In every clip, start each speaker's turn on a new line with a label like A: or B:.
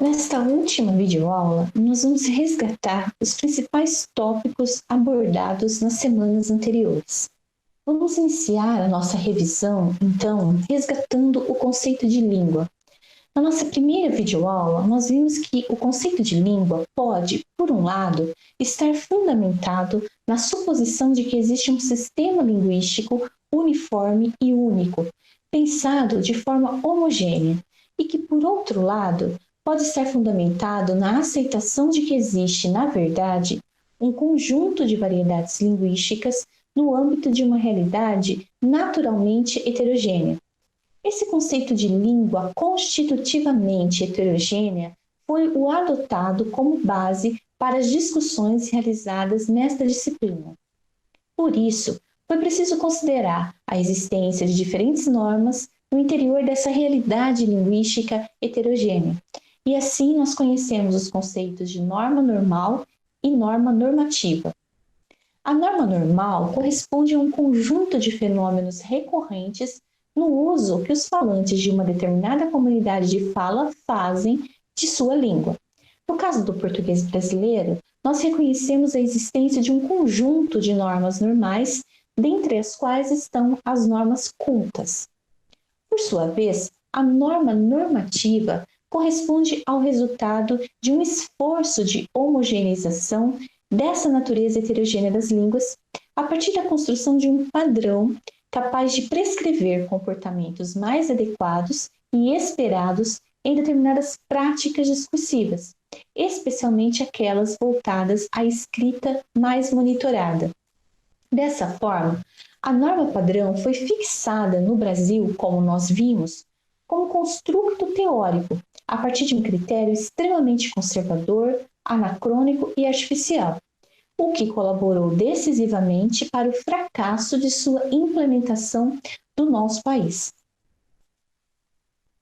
A: Nesta última videoaula, nós vamos resgatar os principais tópicos abordados nas semanas anteriores. Vamos iniciar a nossa revisão, então, resgatando o conceito de língua. Na nossa primeira videoaula, nós vimos que o conceito de língua pode, por um lado, estar fundamentado na suposição de que existe um sistema linguístico uniforme e único, pensado de forma homogênea, e que, por outro lado, pode estar fundamentado na aceitação de que existe, na verdade, um conjunto de variedades linguísticas no âmbito de uma realidade naturalmente heterogênea. Esse conceito de língua constitutivamente heterogênea foi o adotado como base para as discussões realizadas nesta disciplina. Por isso, foi preciso considerar a existência de diferentes normas no interior dessa realidade linguística heterogênea. E assim nós conhecemos os conceitos de norma normal e norma normativa. A norma normal corresponde a um conjunto de fenômenos recorrentes no uso que os falantes de uma determinada comunidade de fala fazem de sua língua. No caso do português brasileiro, nós reconhecemos a existência de um conjunto de normas normais, dentre as quais estão as normas cultas. Por sua vez, a norma normativa corresponde ao resultado de um esforço de homogeneização dessa natureza heterogênea das línguas a partir da construção de um padrão capaz de prescrever comportamentos mais adequados e esperados em determinadas práticas discursivas, especialmente aquelas voltadas à escrita mais monitorada. Dessa forma, a norma padrão foi fixada no Brasil, como nós vimos, como construto teórico, a partir de um critério extremamente conservador, anacrônico e artificial, o que colaborou decisivamente para o fracasso de sua implementação no nosso país.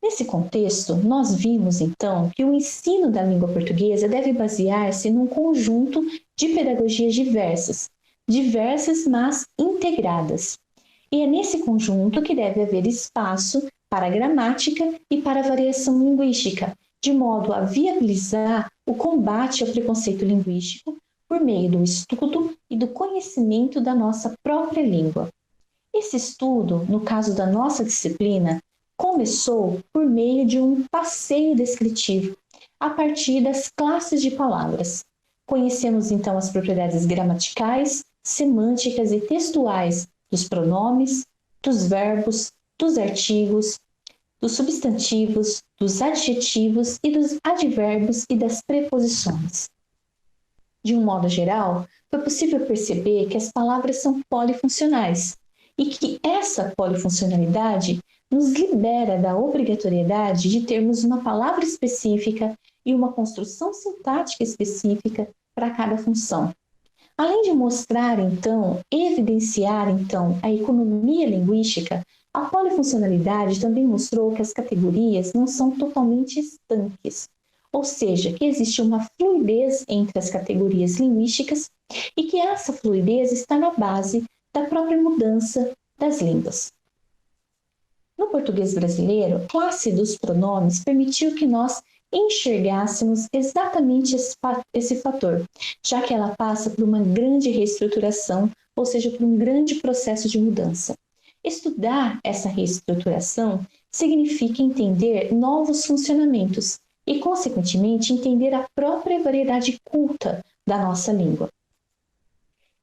A: Nesse contexto, nós vimos, então, que o ensino da língua portuguesa deve basear-se num conjunto de pedagogias diversas, mas integradas. E é nesse conjunto que deve haver espaço para a gramática e para a variação linguística, de modo a viabilizar o combate ao preconceito linguístico por meio do estudo e do conhecimento da nossa própria língua. Esse estudo, no caso da nossa disciplina, começou por meio de um passeio descritivo, a partir das classes de palavras. Conhecemos então as propriedades gramaticais, semânticas e textuais dos pronomes, dos verbos, dos artigos, dos substantivos, dos adjetivos e dos advérbios e das preposições. De um modo geral, foi possível perceber que as palavras são polifuncionais e que essa polifuncionalidade nos libera da obrigatoriedade de termos uma palavra específica e uma construção sintática específica para cada função. Além de mostrar, então, evidenciar, então, a economia linguística, a polifuncionalidade também mostrou que as categorias não são totalmente estanques, ou seja, que existe uma fluidez entre as categorias linguísticas e que essa fluidez está na base da própria mudança das línguas. No português brasileiro, a classe dos pronomes permitiu que nós enxergássemos exatamente esse fator, já que ela passa por uma grande reestruturação, ou seja, por um grande processo de mudança. Estudar essa reestruturação significa entender novos funcionamentos e, consequentemente, entender a própria variedade culta da nossa língua.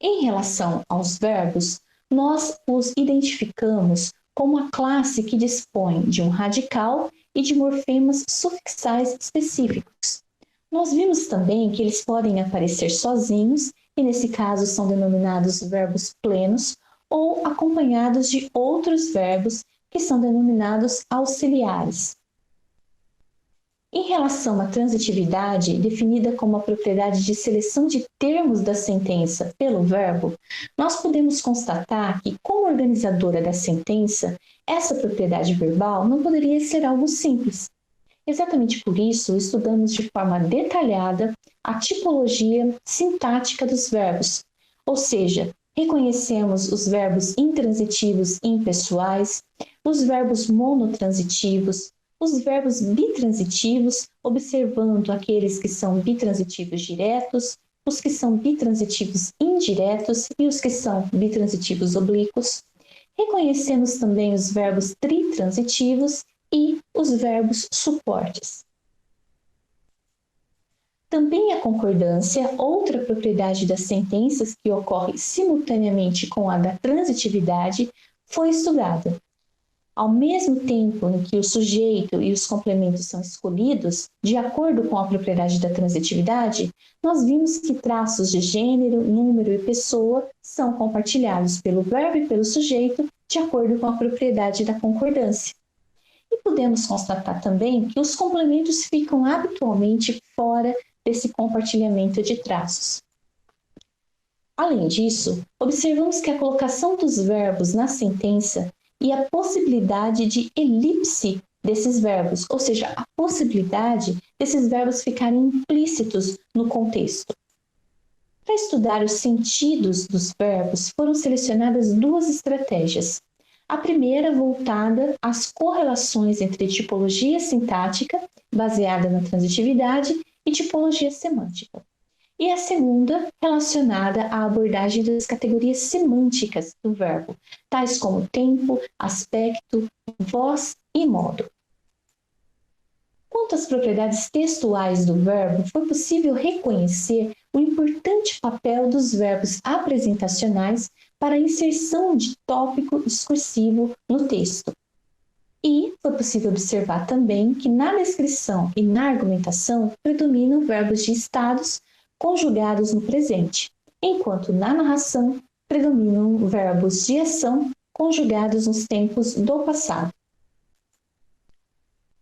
A: Em relação aos verbos, nós os identificamos como a classe que dispõe de um radical e de morfemas sufixais específicos. Nós vimos também que eles podem aparecer sozinhos, e nesse caso são denominados verbos plenos, ou acompanhados de outros verbos que são denominados auxiliares. Em relação à transitividade, definida como a propriedade de seleção de termos da sentença pelo verbo, nós podemos constatar que, como organizadora da sentença, essa propriedade verbal não poderia ser algo simples. Exatamente por isso, estudamos de forma detalhada a tipologia sintática dos verbos, ou seja, reconhecemos os verbos intransitivos e impessoais, os verbos monotransitivos, os verbos bitransitivos, observando aqueles que são bitransitivos diretos, os que são bitransitivos indiretos e os que são bitransitivos oblíquos. Reconhecemos também os verbos tritransitivos e os verbos suportes. Também a concordância, outra propriedade das sentenças que ocorre simultaneamente com a da transitividade, foi estudada. Ao mesmo tempo em que o sujeito e os complementos são escolhidos, de acordo com a propriedade da transitividade, nós vimos que traços de gênero, número e pessoa são compartilhados pelo verbo e pelo sujeito, de acordo com a propriedade da concordância. E podemos constatar também que os complementos ficam habitualmente fora desse compartilhamento de traços. Além disso, observamos que a colocação dos verbos na sentença e a possibilidade de elipse desses verbos, ou seja, a possibilidade desses verbos ficarem implícitos no contexto. Para estudar os sentidos dos verbos, foram selecionadas duas estratégias. A primeira voltada às correlações entre tipologia sintática, baseada na transitividade, e tipologia semântica. E a segunda, relacionada à abordagem das categorias semânticas do verbo, tais como tempo, aspecto, voz e modo. Quanto às propriedades textuais do verbo, foi possível reconhecer o importante papel dos verbos apresentacionais para a inserção de tópico discursivo no texto. E foi possível observar também que na descrição e na argumentação predominam verbos de estados conjugados no presente, enquanto na narração predominam verbos de ação conjugados nos tempos do passado.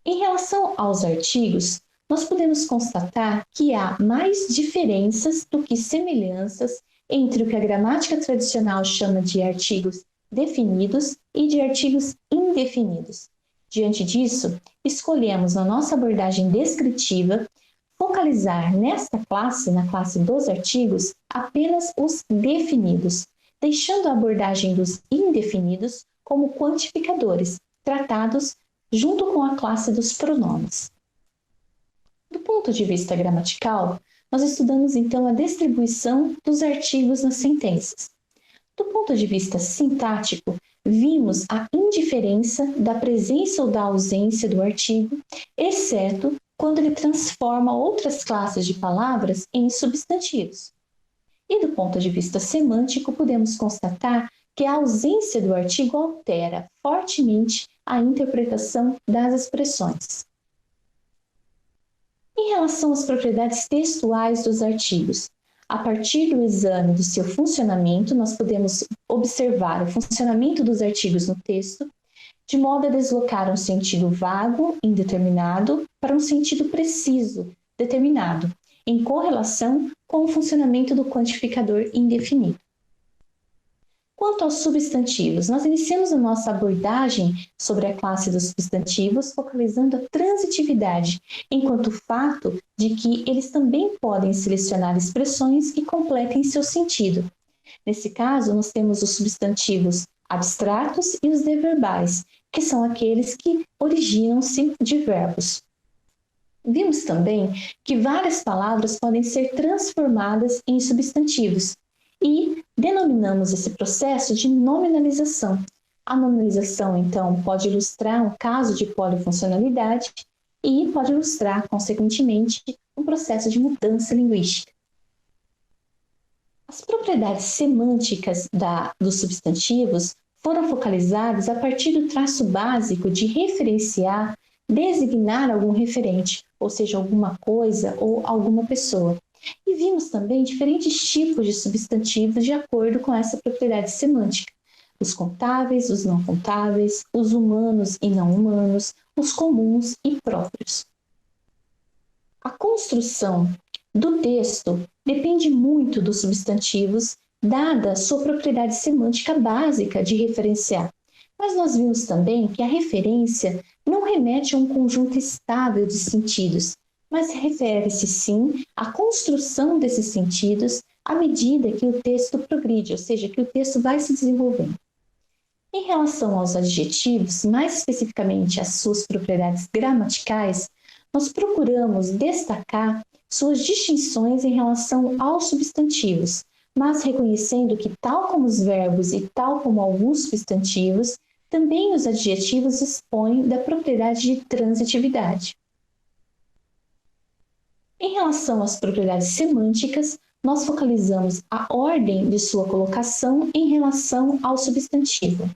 A: Em relação aos artigos, nós podemos constatar que há mais diferenças do que semelhanças entre o que a gramática tradicional chama de artigos definidos e de artigos indefinidos. Diante disso, escolhemos na nossa abordagem descritiva focalizar nesta classe, na classe dos artigos, apenas os definidos, deixando a abordagem dos indefinidos como quantificadores, tratados junto com a classe dos pronomes. Do ponto de vista gramatical, nós estudamos então a distribuição dos artigos nas sentenças. Do ponto de vista sintático, vimos a indiferença da presença ou da ausência do artigo, exceto quando ele transforma outras classes de palavras em substantivos. E do ponto de vista semântico, podemos constatar que a ausência do artigo altera fortemente a interpretação das expressões. Em relação às propriedades textuais dos artigos, a partir do exame do seu funcionamento, nós podemos observar o funcionamento dos artigos no texto, de modo a deslocar um sentido vago, indeterminado, para um sentido preciso, determinado, em correlação com o funcionamento do quantificador indefinido. Quanto aos substantivos, nós iniciamos a nossa abordagem sobre a classe dos substantivos, focalizando a transitividade, enquanto fato de que eles também podem selecionar expressões que completem seu sentido. Nesse caso, nós temos os substantivos abstratos e os deverbais, que são aqueles que originam-se de verbos. Vimos também que várias palavras podem ser transformadas em substantivos e denominamos esse processo de nominalização. A nominalização, então, pode ilustrar um caso de polifuncionalidade e pode ilustrar, consequentemente, um processo de mudança linguística. As propriedades semânticas dos substantivos foram focalizadas a partir do traço básico de referenciar, designar algum referente, ou seja, alguma coisa ou alguma pessoa. E vimos também diferentes tipos de substantivos de acordo com essa propriedade semântica. Os contáveis, os não contáveis, os humanos e não humanos, os comuns e próprios. A construção do texto depende muito dos substantivos, dada a sua propriedade semântica básica de referenciar. Mas nós vimos também que a referência não remete a um conjunto estável de sentidos, mas refere-se sim à construção desses sentidos à medida que o texto progride, ou seja, que o texto vai se desenvolvendo. Em relação aos adjetivos, mais especificamente às suas propriedades gramaticais, nós procuramos destacar suas distinções em relação aos substantivos, mas reconhecendo que, tal como os verbos e tal como alguns substantivos, também os adjetivos dispõem da propriedade de transitividade. Em relação às propriedades semânticas, nós focalizamos a ordem de sua colocação em relação ao substantivo.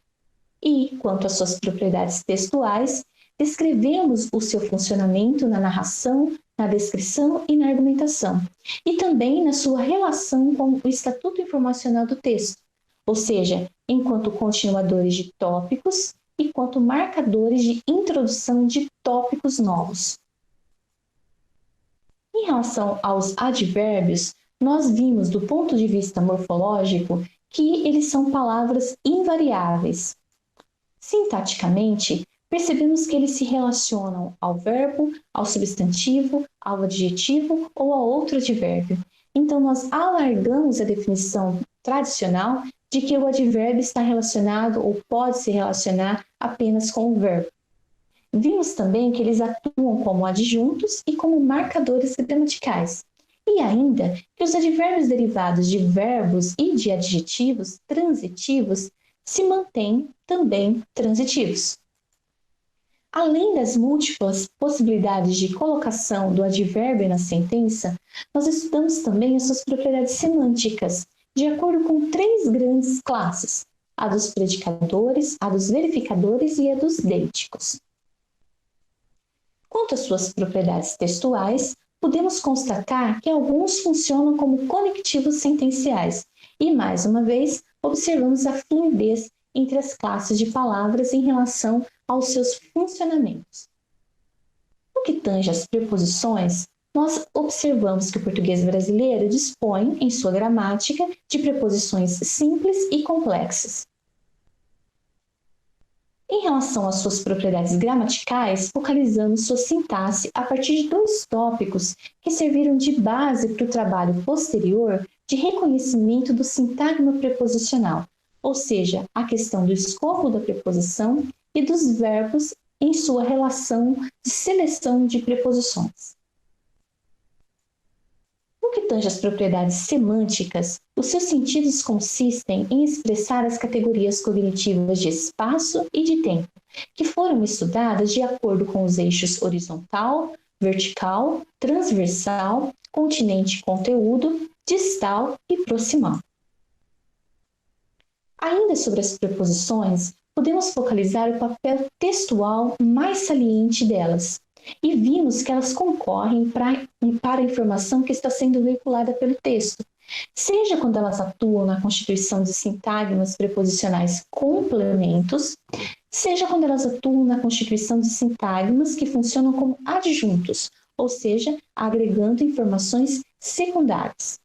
A: E, quanto às suas propriedades textuais, descrevemos o seu funcionamento na narração, na descrição e na argumentação, e também na sua relação com o estatuto informacional do texto, ou seja, enquanto continuadores de tópicos e quanto marcadores de introdução de tópicos novos. Em relação aos advérbios, nós vimos do ponto de vista morfológico que eles são palavras invariáveis. Sintaticamente, percebemos que eles se relacionam ao verbo, ao substantivo, ao adjetivo ou a outro advérbio. Então, nós alargamos a definição tradicional de que o advérbio está relacionado ou pode se relacionar apenas com o verbo. Vimos também que eles atuam como adjuntos e como marcadores gramaticais. E ainda que os advérbios derivados de verbos e de adjetivos transitivos se mantêm também transitivos. Além das múltiplas possibilidades de colocação do advérbio na sentença, nós estudamos também as suas propriedades semânticas, de acordo com 3 grandes classes: a dos predicadores, a dos verificadores e a dos deíticos. Quanto às suas propriedades textuais, podemos constatar que alguns funcionam como conectivos sentenciais e, mais uma vez, observamos a fluidez entre as classes de palavras em relação aos seus funcionamentos. No que tange às preposições, nós observamos que o português brasileiro dispõe, em sua gramática, de preposições simples e complexas. Em relação às suas propriedades gramaticais, focalizamos sua sintaxe a partir de 2 tópicos que serviram de base para o trabalho posterior de reconhecimento do sintagma preposicional, ou seja, a questão do escopo da preposição e dos verbos em sua relação de seleção de preposições. No que tange às propriedades semânticas, os seus sentidos consistem em expressar as categorias cognitivas de espaço e de tempo, que foram estudadas de acordo com os eixos horizontal, vertical, transversal, continente-conteúdo, distal e proximal. Ainda sobre as preposições, podemos focalizar o papel textual mais saliente delas, e vimos que elas concorrem para a informação que está sendo veiculada pelo texto, seja quando elas atuam na constituição de sintagmas preposicionais complementos, seja quando elas atuam na constituição de sintagmas que funcionam como adjuntos, ou seja, agregando informações secundárias.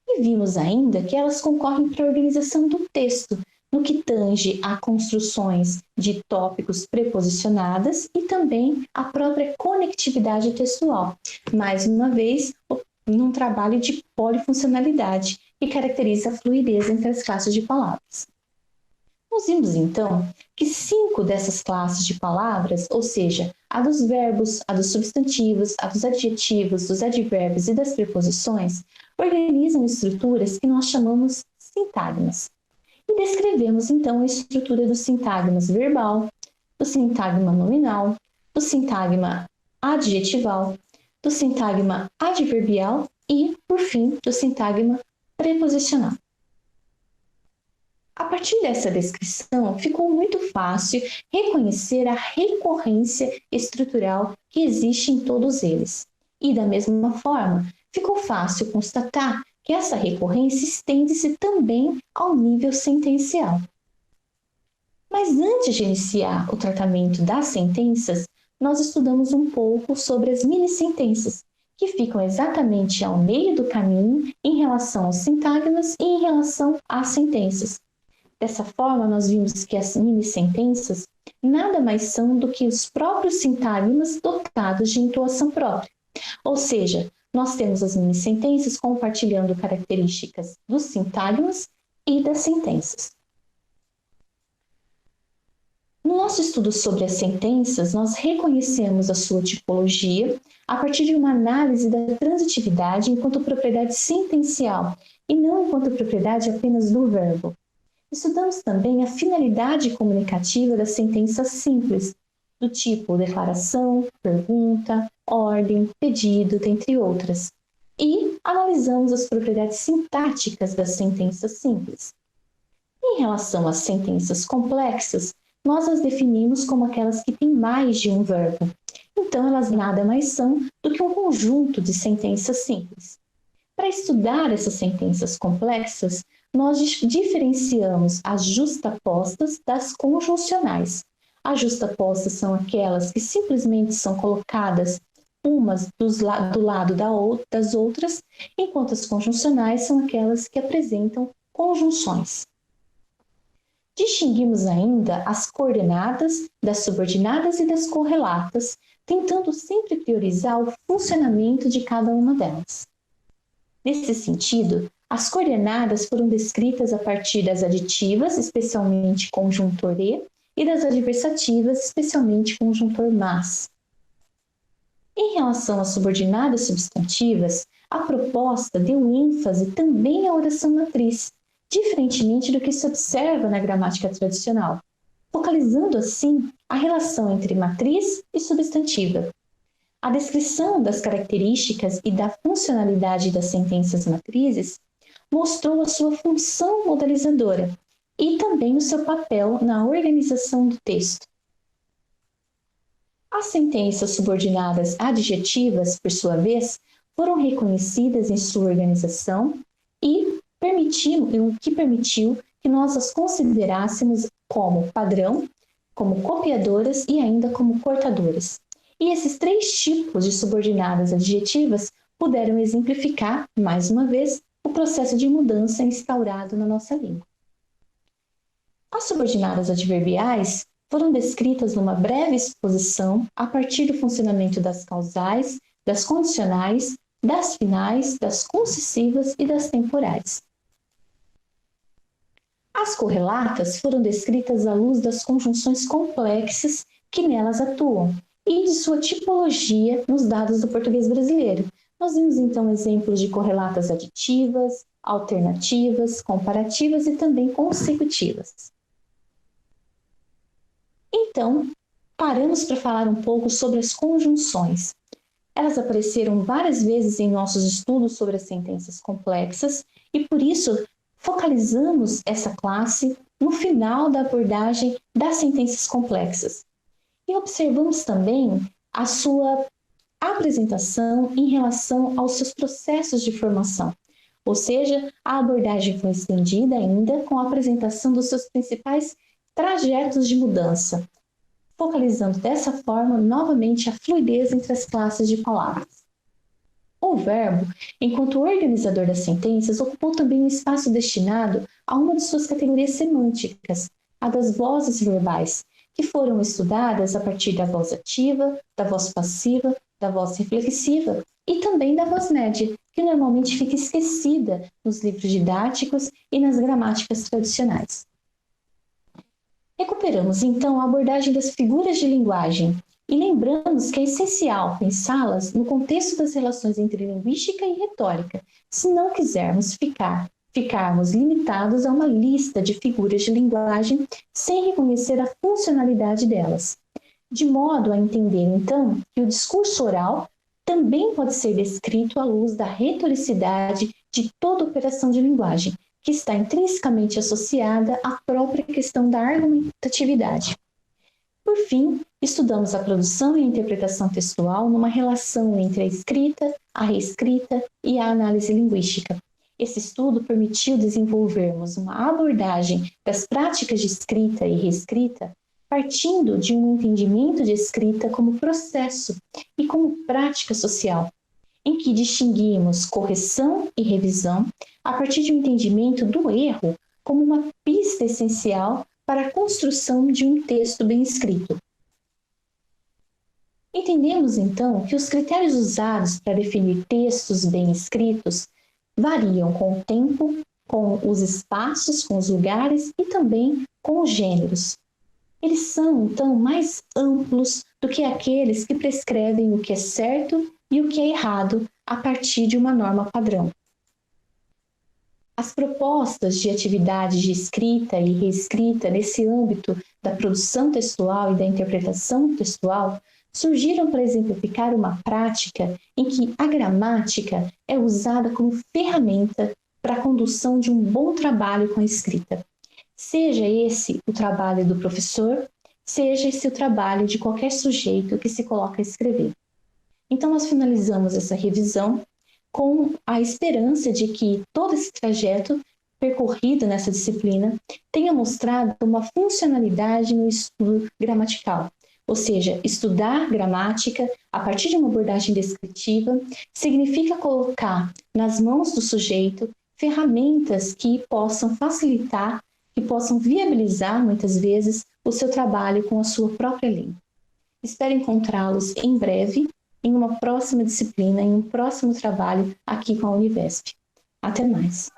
A: E vimos ainda que elas concorrem para a organização do texto, no que tange a construções de tópicos preposicionadas e também a própria conectividade textual, mais uma vez, num trabalho de polifuncionalidade que caracteriza a fluidez entre as classes de palavras. Nós vimos, então, que 5 dessas classes de palavras, ou seja, a dos verbos, a dos substantivos, a dos adjetivos, dos advérbios e das preposições, organizam estruturas que nós chamamos sintagmas. E descrevemos, então, a estrutura dos sintagmas verbal, do sintagma nominal, do sintagma adjetival, do sintagma adverbial e, por fim, do sintagma preposicional. A partir dessa descrição, ficou muito fácil reconhecer a recorrência estrutural que existe em todos eles. E, da mesma forma, ficou fácil constatar que essa recorrência estende-se também ao nível sentencial. Mas antes de iniciar o tratamento das sentenças, nós estudamos um pouco sobre as mini-sentenças, que ficam exatamente ao meio do caminho em relação aos sintagmas e em relação às sentenças. Dessa forma, nós vimos que as mini-sentenças nada mais são do que os próprios sintagmas dotados de entoação própria, ou seja, nós temos as mini-sentenças compartilhando características dos sintagmas e das sentenças. No nosso estudo sobre as sentenças, nós reconhecemos a sua tipologia a partir de uma análise da transitividade enquanto propriedade sentencial e não enquanto propriedade apenas do verbo. Estudamos também a finalidade comunicativa das sentenças simples, do tipo declaração, pergunta, ordem, pedido, dentre outras. E analisamos as propriedades sintáticas das sentenças simples. Em relação às sentenças complexas, nós as definimos como aquelas que têm mais de um verbo. Então, elas nada mais são do que um conjunto de sentenças simples. Para estudar essas sentenças complexas, nós diferenciamos as justapostas das conjuncionais. As justapostas são aquelas que simplesmente são colocadas umas do lado das outras, enquanto as conjuncionais são aquelas que apresentam conjunções. Distinguimos ainda as coordenadas das subordinadas e das correlatas, tentando sempre priorizar o funcionamento de cada uma delas. Nesse sentido, as coordenadas foram descritas a partir das aditivas, especialmente conjuntor e das adversativas, especialmente conjuntor mas. Em relação às subordinadas substantivas, a proposta deu ênfase também à oração matriz, diferentemente do que se observa na gramática tradicional, focalizando assim a relação entre matriz e substantiva. A descrição das características e da funcionalidade das sentenças matrizes mostrou a sua função modalizadora e também o seu papel na organização do texto. As sentenças subordinadas adjetivas, por sua vez, foram reconhecidas em sua organização e o que permitiu que nós as considerássemos como padrão, como copiadoras e ainda como cortadoras. E esses três tipos de subordinadas adjetivas puderam exemplificar, mais uma vez, o processo de mudança instaurado na nossa língua. As subordinadas adverbiais foram descritas numa breve exposição a partir do funcionamento das causais, das condicionais, das finais, das concessivas e das temporais. As correlatas foram descritas à luz das conjunções complexas que nelas atuam e de sua tipologia nos dados do português brasileiro. Nós vimos então exemplos de correlatas aditivas, alternativas, comparativas e também consecutivas. Então, paramos para falar um pouco sobre as conjunções. Elas apareceram várias vezes em nossos estudos sobre as sentenças complexas e, por isso, focalizamos essa classe no final da abordagem das sentenças complexas. E observamos também a sua apresentação em relação aos seus processos de formação. Ou seja, a abordagem foi estendida ainda com a apresentação dos seus principais trajetos de mudança, focalizando dessa forma novamente a fluidez entre as classes de palavras. O verbo, enquanto organizador das sentenças, ocupou também um espaço destinado a uma de suas categorias semânticas, a das vozes verbais, que foram estudadas a partir da voz ativa, da voz passiva, da voz reflexiva e também da voz média, que normalmente fica esquecida nos livros didáticos e nas gramáticas tradicionais. Recuperamos então a abordagem das figuras de linguagem e lembramos que é essencial pensá-las no contexto das relações entre linguística e retórica, se não quisermos ficarmos limitados a uma lista de figuras de linguagem sem reconhecer a funcionalidade delas, de modo a entender então que o discurso oral também pode ser descrito à luz da retoricidade de toda operação de linguagem, que está intrinsecamente associada à própria questão da argumentatividade. Por fim, estudamos a produção e a interpretação textual numa relação entre a escrita, a reescrita e a análise linguística. Esse estudo permitiu desenvolvermos uma abordagem das práticas de escrita e reescrita partindo de um entendimento de escrita como processo e como prática social, em que distinguimos correção e revisão a partir de um entendimento do erro como uma pista essencial para a construção de um texto bem escrito. Entendemos, então, que os critérios usados para definir textos bem escritos variam com o tempo, com os espaços, com os lugares e também com os gêneros. Eles são, então, mais amplos do que aqueles que prescrevem o que é certo e o que é errado a partir de uma norma padrão. As propostas de atividade de escrita e reescrita nesse âmbito da produção textual e da interpretação textual surgiram para exemplificar uma prática em que a gramática é usada como ferramenta para a condução de um bom trabalho com a escrita. Seja esse o trabalho do professor, seja esse o trabalho de qualquer sujeito que se coloca a escrever. Então, nós finalizamos essa revisão com a esperança de que todo esse trajeto percorrido nessa disciplina tenha mostrado uma funcionalidade no estudo gramatical, ou seja, estudar gramática a partir de uma abordagem descritiva significa colocar nas mãos do sujeito ferramentas que possam facilitar, que possam viabilizar, muitas vezes, o seu trabalho com a sua própria língua. Espero encontrá-los em breve em uma próxima disciplina, em um próximo trabalho aqui com a Univesp. Até mais!